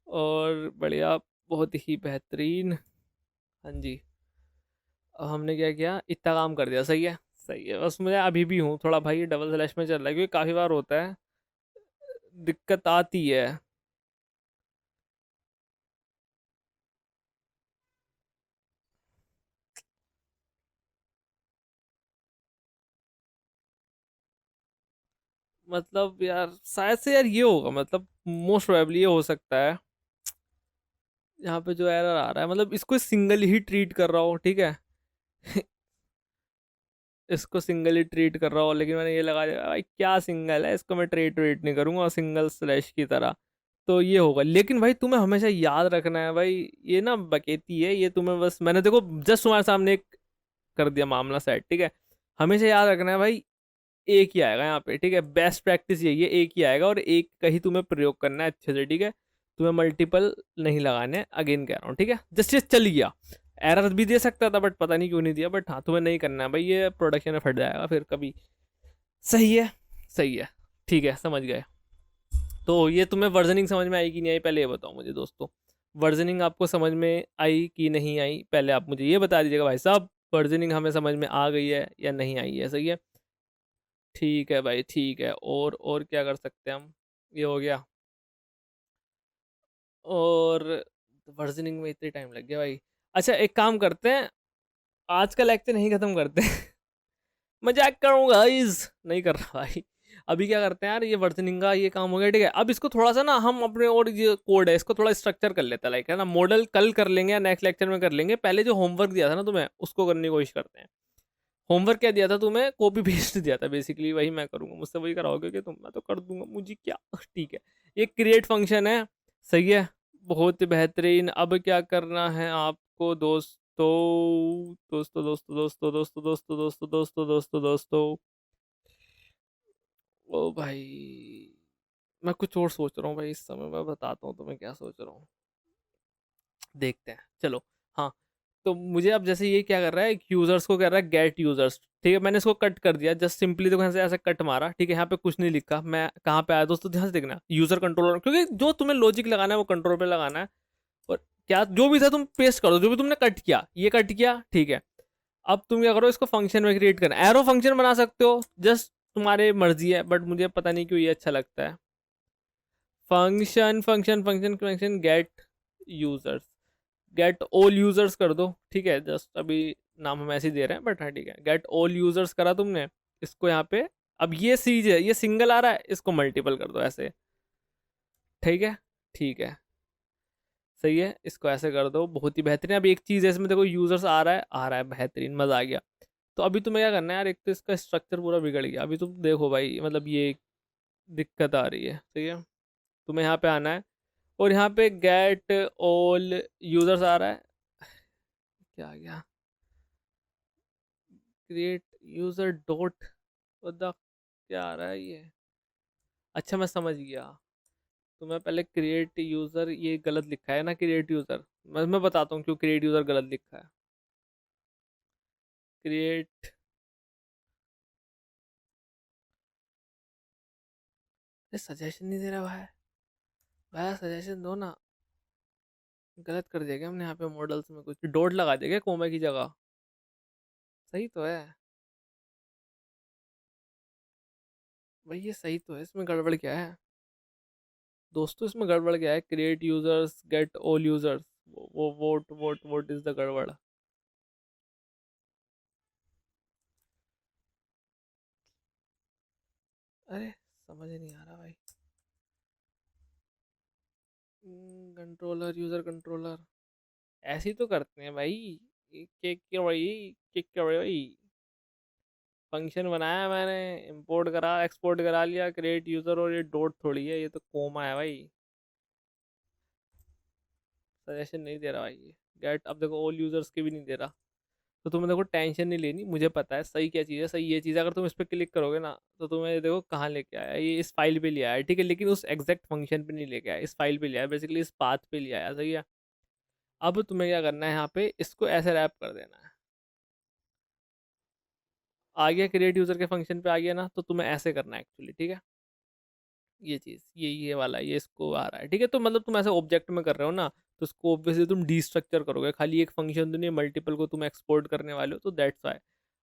और बढ़िया, बहुत ही बेहतरीन। हाँ जी। अब हमने क्या किया, इतना काम कर दिया, सही है। सही है, बस मुझे अभी भी हूँ थोड़ा भाई डबल स्लैश में चल रहा है, क्योंकि काफ़ी बार होता है, दिक्कत आती है। मतलब यार शायद से यार ये होगा, मतलब मोस्ट प्रोबेबली ये हो सकता है, यहाँ पे जो एरर आ रहा है, मतलब इसको सिंगल ही ट्रीट कर रहा हूँ, ठीक है। इसको सिंगल ही ट्रीट कर रहा हूँ, लेकिन मैंने ये लगा दिया भाई, क्या सिंगल है, इसको मैं ट्रीट ट्रीट नहीं करूंगा सिंगल स्लैश की तरह। तो ये होगा, लेकिन भाई तुम्हें हमेशा याद रखना है भाई, ये ना बकेती है ये, तुम्हें बस मैंने देखो जस्ट तुम्हारे सामने एक कर दिया मामला सेट, ठीक है। हमेशा याद रखना है भाई, एक ही आएगा यहाँ पे, ठीक है, बेस्ट प्रैक्टिस यही है, एक ही आएगा और एक का ही तुम्हें प्रयोग करना है अच्छे से, ठीक है। तुम्हें मल्टीपल नहीं लगाने, अगेन कह रहा हूँ, ठीक है, जस्ट ये चल गया। एरर भी दे सकता था बट पता नहीं क्यों नहीं दिया, बट हाँ तुम्हें नहीं करना है भाई, ये प्रोडक्शन में फट जाएगा फिर कभी। सही है, सही है, ठीक है, समझ गए। तो ये तुम्हें वर्जनिंग समझ में आई कि नहीं आई, पहले ये बताओ मुझे दोस्तों, वर्जनिंग आपको समझ में आई कि नहीं आई, पहले आप मुझे ये बता दीजिएगा भाई साहब, वर्जनिंग हमें समझ में आ गई है या नहीं आई है, सही है। ठीक है भाई ठीक है, और क्या कर सकते हैं हम, ये हो गया। और वर्जनिंग में इतने टाइम लग गया भाई। अच्छा एक काम करते हैं, आज का लेक्चर नहीं खत्म करते। मजाक करूंगा गाइस, नहीं कर रहा भाई। अभी क्या करते हैं यार, ये वर्जनिंग का ये काम हो गया, ठीक है, अब इसको थोड़ा सा ना हम अपने, और ये कोड है इसको थोड़ा स्ट्रक्चर कर लेते हैं, लाइक है ना, मॉडल कल कर लेंगे या नेक्स्ट लेक्चर में कर लेंगे, पहले जो होमवर्क दिया था ना तुम्हें उसको करने की कोशिश करते हैं। होमवर्क क्या दिया था तुम्हें, कॉपी पेस्ट दिया था बेसिकली, वही मैं करूंगा, मुझसे वही कराओगे कि तुम, मैं तो कर दूंगा, मुझे क्या। ठीक है, ये क्रिएट फंक्शन है, सही है, बहुत बेहतरीन। अब क्या करना है आपको दोस्तों, दोस्तों दोस्तों दोस्तों दोस्तों दोस्तों दोस्तों दोस्तों दोस्तों दोस्तों, ओ भाई मैं कुछ और सोच रहा हूँ भाई, इस समय मैं बताता हूँ तुम्हें क्या सोच रहा हूँ, देखते हैं चलो। हाँ, तो मुझे अब जैसे ये क्या कर रहा है, यूजर्स को कर रहा है गेट यूजर्स, ठीक है, मैंने इसको कट कर दिया, जस्ट सिंपली देखो यहाँ से ऐसे कट मारा, ठीक है, यहाँ पे कुछ नहीं लिखा, मैं कहाँ पे आया दोस्तों, ध्यान से देखना, यूजर कंट्रोलर, क्योंकि जो तुम्हें लॉजिक लगाना है वो कंट्रोल पे लगाना है। और क्या जो भी था तुम पेस्ट कर दो, जो भी तुमने कट किया ये कट किया, ठीक है। अब तुम क्या करो, इसको फंक्शन में क्रिएट करना, एरो फंक्शन बना सकते हो, जस्ट तुम्हारे मर्जी है, बट मुझे पता नहीं क्यों ये अच्छा लगता है। Function function function function get users, get all users कर दो, ठीक है, जस्ट अभी नाम हम ऐसे ही दे रहे हैं, बट हाँ ठीक है, गेट ऑल यूजर्स करा तुमने, इसको यहाँ पे, अब ये सीज है, ये सिंगल आ रहा है, इसको मल्टीपल कर दो ऐसे, ठीक है, ठीक है, सही है, इसको ऐसे कर दो, बहुत ही बेहतरीन। अब एक चीज़ है इसमें देखो, यूजर्स आ रहा है, आ रहा है, बेहतरीन, मज़ा आ गया। तो अभी तुम्हें क्या करना है यार, एक तो इसका स्ट्रक्चर पूरा बिगड़ गया, अभी तुम देखो भाई, मतलब ये दिक्कत आ रही है, सही है, तुम्हें यहाँ पे आना है, और यहाँ पे गेट ऑल यूजर्स आ रहा है, क्या आ गया, क्रिएट यूजर डॉट, क्या आ रहा है ये, अच्छा मैं समझ गया, तुम्हें पहले क्रिएट यूज़र ये गलत लिखा है ना, क्रिएट यूज़र। मैं बताता हूँ क्यों क्रिएट यूज़र गलत लिखा है। क्रिएट, सजेशन नहीं दे रहा भाई। भाई सजेशन दो ना। गलत कर दिया क्या हमने यहाँ पे मॉडल्स में? कुछ डॉट लगा दिया क्या कोमा की जगह? सही तो है भाई, ये सही तो है। इसमें गड़बड़ क्या है दोस्तों? इसमें गड़बड़ क्या है? Create users, get all users, वो वोट इज द गड़बड़। अरे समझ नहीं आ रहा भाई। कंट्रोलर, यूजर कंट्रोलर ऐसे ही तो करते हैं भाई। केक के भाई फंक्शन बनाया मैंने, इंपोर्ट करा, एक्सपोर्ट करा लिया, क्रिएट यूजर, और ये डॉट थोड़ी है, ये तो कोमा है भाई। सजेशन नहीं दे रहा भाई ये। गेट, अब देखो ऑल यूजर्स के भी नहीं दे रहा। तो तुम्हें देखो टेंशन नहीं लेनी, मुझे पता है सही क्या चीज़ है। सही ये चीज़ है, अगर तुम इस पर क्लिक करोगे ना तो तुम्हें देखो कहाँ लेके आया, ये इस फाइल पे ले आया, ठीक है, लेकिन उस एग्जैक्ट फंक्शन पे नहीं लेके आया, इस फाइल पे ले आया, बेसिकली इस पाथ पे ले आया, सही है। अब तुम्हें क्या करना है, यहाँ पे इसको ऐसे रैप कर देना है। आ गया क्रिएट यूजर के फंक्शन पे आ गया ना, तो तुम्हें ऐसे करना है एक्चुअली, ठीक है। ये चीज़, ये वाला, ये इसको आ रहा है, ठीक है। तो मतलब तुम ऐसे ऑब्जेक्ट में कर रहे हो ना, तो उसको ऑब्वियसली तुम डीस्ट्रक्चर करोगे, खाली एक फंक्शन तो नहीं, मल्टीपल को तुम एक्सपोर्ट करने वाले हो, तो दैट्स वाई।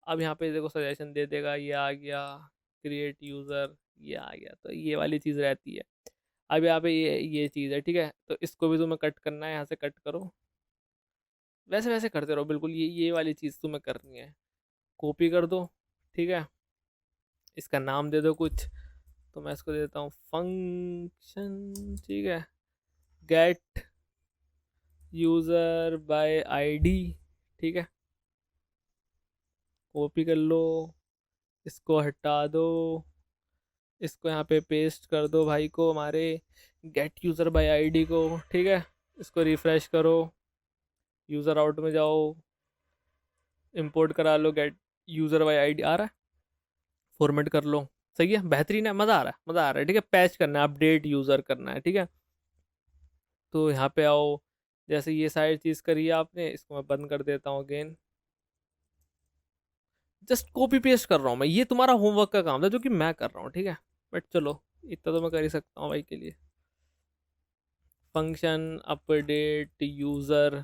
अब यहाँ पे देखो सजेशन दे देगा, ये आ गया क्रिएट यूज़र, ये आ गया, तो ये वाली चीज़ रहती है। अब यहाँ पे ये चीज़ है, ठीक है। तो इसको भी तुम्हें कट करना है, यहाँ से कट करो, वैसे वैसे करते रहो बिल्कुल, ये वाली चीज़ तुम्हें करनी है। कॉपी कर दो, ठीक है। इसका नाम दे दो कुछ, तो मैं इसको देता हूँ फंक्शन, ठीक है। गेट यूज़र बाय आईडी, ठीक है। कॉपी कर लो, इसको हटा दो, इसको यहाँ पे पेस्ट कर दो भाई को हमारे गेट यूज़र बाय आईडी को, ठीक है। इसको रिफ़्रेश करो, यूज़र आउट में जाओ, इंपोर्ट करा लो, गेट यूज़र बाय आईडी आ रहा है, फॉर्मेट कर लो। सही है, बेहतरीन है, मज़ा आ रहा है, मज़ा आ रहा है, ठीक है। पैच करना है, अपडेट यूज़र करना है, ठीक है। तो यहाँ पे आओ, जैसे ये सारी चीज़ करी है आपने, इसको मैं बंद कर देता हूँ अगेन। जस्ट कॉपी पेस्ट कर रहा हूँ मैं, ये तुम्हारा होमवर्क का काम था जो कि मैं कर रहा हूँ, ठीक है। बट चलो, इतना तो मैं कर ही सकता हूँ भाई के लिए। फंक्शन अपडेट यूज़र,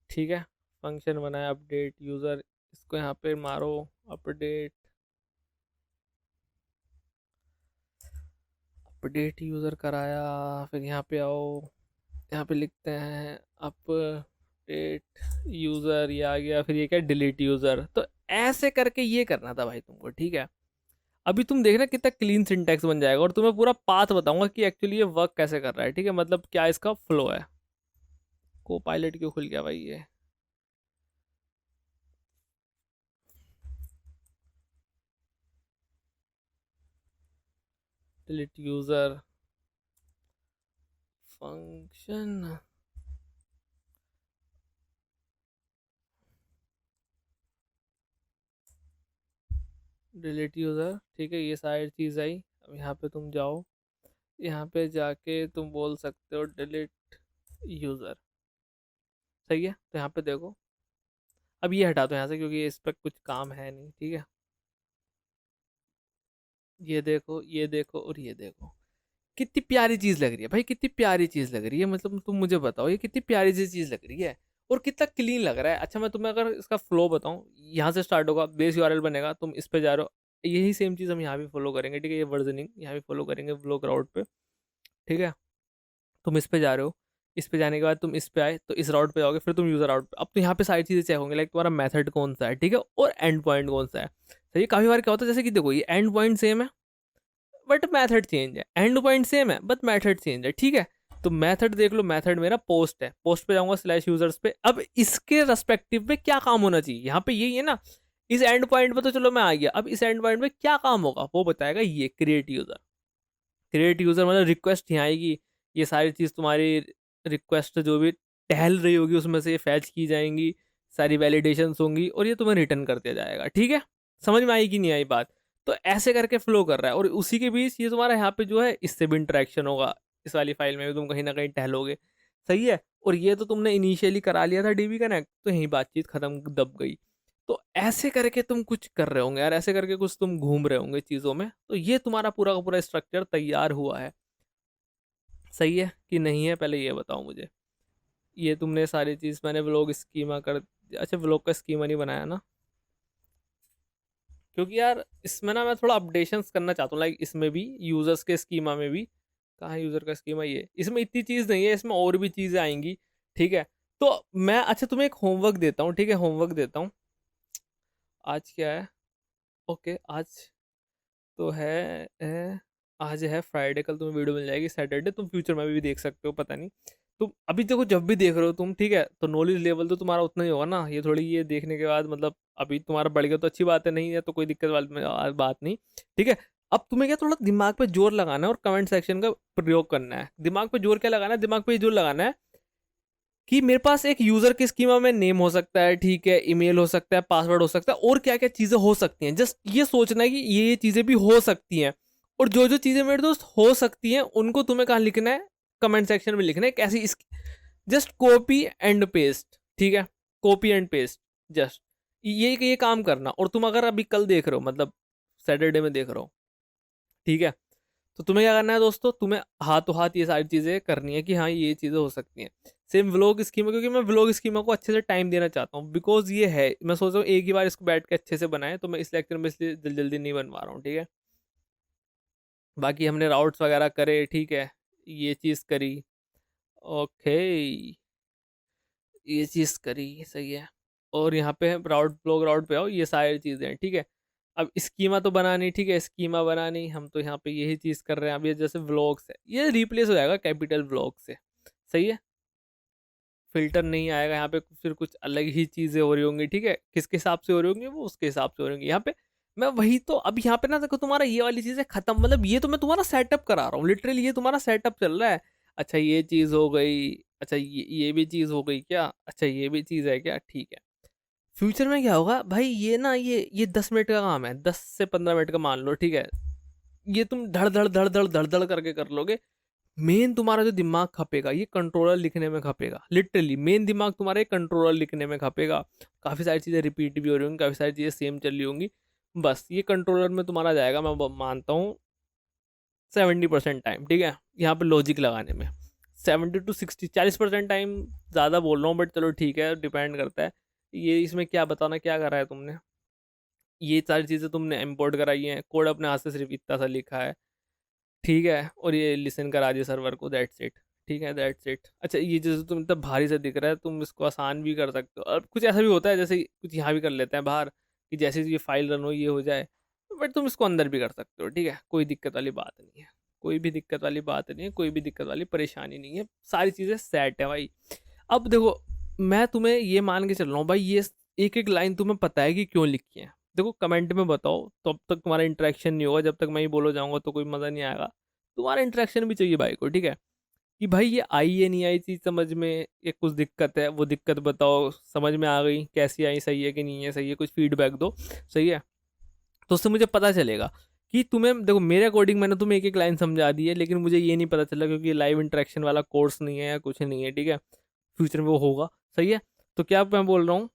ठीक है। फंक्शन बनाया अपडेट यूज़र, इसको यहाँ पे मारो, अपडेट, अपडेट यूज़र कराया। फिर यहाँ पे आओ, यहाँ पे लिखते हैं अपडेट यूज़र, ये आ गया। फिर ये क्या, डिलीट यूज़र। तो ऐसे करके ये करना था भाई तुमको, ठीक है। अभी तुम देखना कितना क्लीन सिंटैक्स बन जाएगा, और तुम्हें पूरा पाथ बताऊंगा कि एक्चुअली ये वर्क कैसे कर रहा है, ठीक है, मतलब क्या इसका फ्लो है। को पायलट क्यों खुल गया भाई ये? Delete user function, delete user, ठीक है। ये सारी चीज़ आई। अब यहाँ पे तुम जाओ, यहाँ पे जाके तुम बोल सकते हो डिलीट यूज़र, सही है। तो यहाँ पे देखो, अब ये हटा दो यहाँ से क्योंकि इस पर कुछ काम है नहीं, ठीक है। ये देखो, ये देखो, और ये देखो, कितनी प्यारी चीज़ लग रही है भाई, कितनी प्यारी चीज़ लग रही है। मतलब तुम मुझे बताओ ये कितनी प्यारी सी चीज़ लग रही है, और कितना क्लीन लग रहा है। अच्छा मैं तुम्हें अगर इसका फ्लो बताऊँ, यहाँ से स्टार्ट होगा, बेस यूआरएल बनेगा, तुम इस पे जा रहे हो, यही सेम चीज़ हम यहाँ भी फॉलो करेंगे, ठीक है। ये वर्जनिंग यहाँ भी फॉलो करेंगे ब्लॉक राउट पे, ठीक है। तुम इस पे जा रहे हो, इस पे जाने के बाद तुम इस पे आए तो इस राउट पे जाओगे, फिर तुम यूज़र आउट पे। अब तो यहाँ पे सारी चीज़ें चेक होंगी, लाइक तुम्हारा मेथड कौन सा है, ठीक है, और एंड पॉइंट कौन सा है। सही, काफ़ी बार क्या होता है, जैसे कि देखो ये एंड पॉइंट सेम है बट मेथड चेंज है, एंड पॉइंट सेम है बट मेथड चेंज है, ठीक है। तो मेथड देख लो, मेथड मेरा पोस्ट है, पोस्ट पे जाऊंगा स्लैश यूजर्स पे। अब इसके रेस्पेक्टिव में क्या काम होना चाहिए, यहाँ पे यही है ना। इस एंड पॉइंट पे तो चलो मैं आ गया, अब इस एंड पॉइंट पे क्या काम होगा वो बताएगा ये क्रिएट यूजर। क्रिएट यूजर मतलब रिक्वेस्ट यहाँ आएगी, ये सारी चीज़ तुम्हारी रिक्वेस्ट जो भी टहल रही होगी उसमें से ये फैच की जाएंगी, सारी वैलिडेशंस होंगी, और ये तुम्हें रिटर्न कर दिया जाएगा, ठीक है। समझ में आई कि नहीं आई बात? तो ऐसे करके फ्लो कर रहा है और उसी के बीच ये तुम्हारा यहाँ पे जो है इससे भी इंटरेक्शन होगा, इस वाली फाइल में भी तुम कहीं ना कहीं टहलोगे, सही है। और ये तो तुमने इनिशियली करा लिया था डीबी कनेक्ट, तो यही बातचीत खत्म, दब गई। तो ऐसे करके तुम कुछ कर रहे होंगे यार, ऐसे करके कुछ तुम घूम रहे होंगे चीज़ों में, तो ये तुम्हारा पूरा का पूरा स्ट्रक्चर तैयार हुआ है। सही है कि नहीं है, पहले ये बताओ मुझे। ये तुमने सारी चीज़, मैंने व्लॉग स्कीमा कर, अच्छा व्लॉग का स्कीमा नहीं बनाया ना, क्योंकि यार इसमें ना मैं थोड़ा अपडेशंस करना चाहता हूँ, लाइक इसमें भी यूजर्स के स्कीमा में भी। कहाँ है यूजर का स्कीमा? ये इसमें इतनी चीज़ नहीं है, इसमें और भी चीज़ें आएंगी, ठीक है। तो मैं अच्छा तुम्हें एक होमवर्क देता हूँ, ठीक है, होमवर्क देता हूँ। आज क्या है? ओके आज तो आज है फ्राइडे, कल तुम्हें वीडियो मिल जाएगी सैटरडे, तुम फ्यूचर में भी देख सकते हो, पता नहीं। तुम अभी देखो, जब भी देख रहे हो तुम, ठीक है, तो नॉलेज लेवल तो तुम्हारा उतना ही होगा ना, ये थोड़ी ये देखने के बाद मतलब अभी तुम्हारा बढ़ गया तो अच्छी बात है, नहीं है तो कोई दिक्कत वाली बात नहीं, ठीक है। अब तुम्हें क्या थोड़ा दिमाग पे जोर लगाना है और कमेंट सेक्शन का प्रयोग करना है। दिमाग पे जोर क्या लगाना है? दिमाग पे जोर लगाना है कि मेरे पास एक यूजर की स्कीमा में नेम हो सकता है, ठीक है, ईमेल हो सकता है, पासवर्ड हो सकता है, और क्या क्या चीजें हो सकती हैं। जस्ट ये सोचना है कि ये चीजें भी हो सकती हैं, और जो जो चीजें मेरे दोस्त हो सकती हैं उनको तुम्हें कहाँ लिखना है? कमेंट सेक्शन में लिखना है। कैसी इस, जस्ट कॉपी एंड पेस्ट, ठीक है, कॉपी एंड पेस्ट, जस्ट ये काम करना। और तुम अगर अभी कल देख रहे हो, मतलब सैटरडे में देख रहे हो, ठीक है, तो तुम्हें क्या करना है दोस्तों? तुम्हें हाथों हाथ ये सारी चीज़ें करनी है कि हाँ ये चीज़ें हो सकती हैं। सेम व्लॉग स्कीमा, क्योंकि मैं व्लॉग स्कीमा को अच्छे से टाइम देना चाहता हूँ, बिकॉज ये है, मैं सोच रहा हूँ एक ही बार इसको बैठ के अच्छे से बनाए, तो मैं इस लेक्चर में इसलिए जल्दी जल्दी नहीं बनवा रहा हूँ, ठीक है। बाकी हमने राउट्स वगैरह करे, ठीक है, ये चीज़ करी, ओके, ये चीज़ करी, सही है। और यहाँ पे राउट, ब्लॉग राउट पे आओ, ये सारी चीज़ें हैं, ठीक है। अब स्कीमा तो बनानी, ठीक है, स्कीमा बनानी, हम तो यहाँ पे यही चीज़ कर रहे हैं। अब ये जैसे व्लॉग्स है, ये रिप्लेस हो जाएगा कैपिटल व्लॉग से, सही है। फिल्टर नहीं आएगा यहाँ पे, फिर कुछ अलग ही चीज़ें हो रही होंगी, ठीक है, किसके हिसाब से हो रही होंगी वो उसके हिसाब से हो रही होंगी यहाँ पे। मैं वही तो, अब यहाँ पे ना देखो, तुम्हारा ये वाली चीज़ें खत्म, मतलब ये तो मैं तुम्हारा सेटअप करा रहा हूँ, लिटरली ये तुम्हारा सेटअप चल रहा है। अच्छा ये चीज़ हो गई, अच्छा ये भी चीज़ हो गई क्या? अच्छा ये भी चीज़ है क्या? ठीक है। फ्यूचर में क्या होगा भाई, ये ना ये 10 मिनट का काम है, 10 से 15 मिनट का मान लो, ठीक है। ये तुम धड़ धड़ धड़ धड़ धड़ धड़ करके कर लोगे। मेन तुम्हारा जो दिमाग खपेगा ये कंट्रोलर लिखने में खपेगा, लिटरली मेन दिमाग तुम्हारे कंट्रोलर लिखने में खपेगा। काफ़ी सारी चीज़ें रिपीट भी हो रही होंगी, काफ़ी सारी चीज़ें सेम चल रही होंगी, बस ये कंट्रोलर में तुम्हारा जाएगा, मैं मानता हूँ 70% टाइम, ठीक है, यहाँ पे लॉजिक लगाने में। 70 to 60, 40% टाइम ज़्यादा बोल रहा हूँ, बट चलो ठीक है, डिपेंड करता है। ये इसमें क्या बताना, क्या करा है तुमने? ये सारी चीज़ें तुमने इंपोर्ट कराई हैं, कोड अपने हाथ से सिर्फ इतना सा लिखा है, ठीक है, और ये लिसन करा दिया सर्वर को, दैट्स इट, ठीक है, दैट्स इट। अच्छा ये जैसे तुम इतना भारी से दिख रहा है, तुम इसको आसान भी कर सकते हो, और कुछ ऐसा भी होता है जैसे कुछ यहाँ भी कर लेते हैं बाहर, कि जैसे ये फाइल रन हो ये हो जाए, बट तुम इसको अंदर भी कर सकते हो, ठीक है, कोई दिक्कत वाली बात नहीं है, कोई भी दिक्कत वाली बात नहीं है, कोई भी दिक्कत वाली परेशानी नहीं है, सारी चीज़ें सेट है भाई। अब देखो, मैं तुम्हें ये मान के चल रहा हूँ भाई, ये एक एक लाइन तुम्हें पता है कि क्यों लिखी है। देखो कमेंट में बताओ, तब तक तुम्हारा इंटरेक्शन नहीं होगा, जब तक मैं ही बोलो जाऊंगा तो कोई मज़ा नहीं आएगा। तुम्हारा इंटरेक्शन भी चाहिए भाई को, ठीक है, कि भाई ये आई है नहीं आई चीज़ समझ में, ये कुछ दिक्कत है, वो दिक्कत बताओ, समझ में आ गई कैसी आई, सही है कि नहीं है, सही है, कुछ फीडबैक दो, सही है। तो उससे मुझे पता चलेगा कि तुम्हें, देखो मेरे अकॉर्डिंग मैंने तुम्हें एक एक लाइन समझा दी है, लेकिन मुझे ये नहीं पता चला क्योंकि लाइव इंटरेक्शन वाला कोर्स नहीं है या कुछ नहीं है, ठीक है, फ्यूचर में वो होगा, सही है। तो क्या मैं बोल रहा हूँ,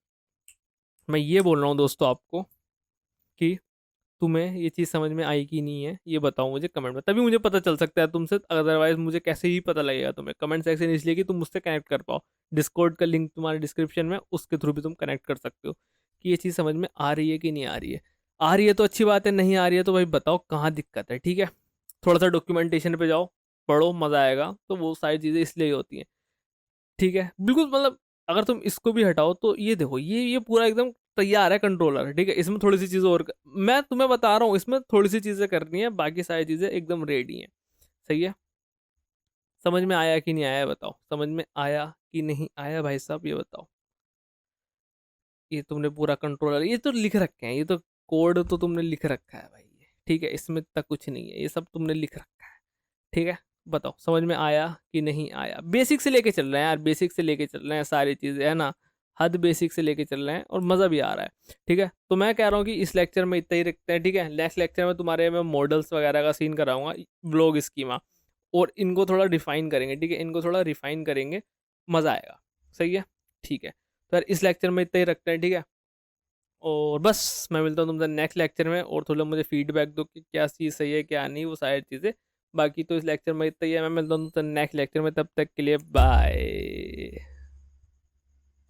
मैं ये बोल रहा हूँ दोस्तों आपको कि तुम्हें ये चीज़ समझ में आई कि नहीं है, ये बताओ मुझे कमेंट में, तभी मुझे पता चल सकता है तुमसे, अदरवाइज मुझे कैसे ही पता लगेगा तुम्हें? कमेंट सेक्शन इसलिए कि तुम मुझसे कनेक्ट कर पाओ, डिस्कॉर्ड का लिंक तुम्हारे डिस्क्रिप्शन में, उसके थ्रू भी तुम कनेक्ट कर सकते हो कि ये चीज़ समझ में आ रही है कि नहीं आ रही है। आ रही है तो अच्छी बात है, नहीं आ रही है तो भाई बताओ कहाँ दिक्कत है, ठीक है। थोड़ा सा डॉक्यूमेंटेशन पे जाओ, पढ़ो, मज़ा आएगा। तो वो सारी चीज़ें इसलिए होती हैं, ठीक है, बिल्कुल, मतलब अगर तुम इसको भी हटाओ तो ये देखो, ये पूरा एकदम तैयार है कंट्रोलर, ठीक है। इसमें थोड़ी सी चीज़ें और मैं तुम्हें बता रहा हूँ, इसमें थोड़ी सी चीज़ें करनी है, बाकी सारी चीज़ें एकदम रेडी हैं, सही है। समझ में आया कि नहीं आया बताओ, समझ में आया कि नहीं आया भाई साहब, ये बताओ। ये तुमने पूरा कंट्रोलर, ये तो लिख रखे हैं, ये तो कोड तो तुमने लिख रखा है भाई, ठीक है, इसमें तक कुछ नहीं है, ये सब तुमने लिख रखा है, ठीक है। बताओ समझ में आया कि नहीं आया? बेसिक से लेके चल रहे हैं यार, बेसिक से लेके चल रहे हैं सारी चीज़ें, है ना। हद बेसिक से लेके चल रहे हैं और मज़ा भी आ रहा है। ठीक है, तो मैं कह रहा हूँ कि इस लेक्चर में इतना ही रखते हैं। ठीक है, नेक्स्ट लेक्चर में तुम्हारे मैं मॉडल्स वगैरह का सीन कराऊंगा, ब्लॉग स्कीमा, और इनको थोड़ा डिफाइन करेंगे। ठीक है, इनको थोड़ा रिफाइन करेंगे, मज़ा आएगा। सही है, ठीक है, तो यार इस लेक्चर में इतना ही रखते हैं। ठीक है, और बस मैं मिलता हूँ तुमसे नेक्स्ट लेक्चर में, और थोड़ा मुझे फीडबैक दो कि क्या चीज़ सही है क्या नहीं, वो सारी चीज़ें। बाकी तो इस लेक्चर में इतना ही है, मैं मिलता हूँ तुमसे नेक्स्ट लेक्चर में, तब तक के लिए बाय।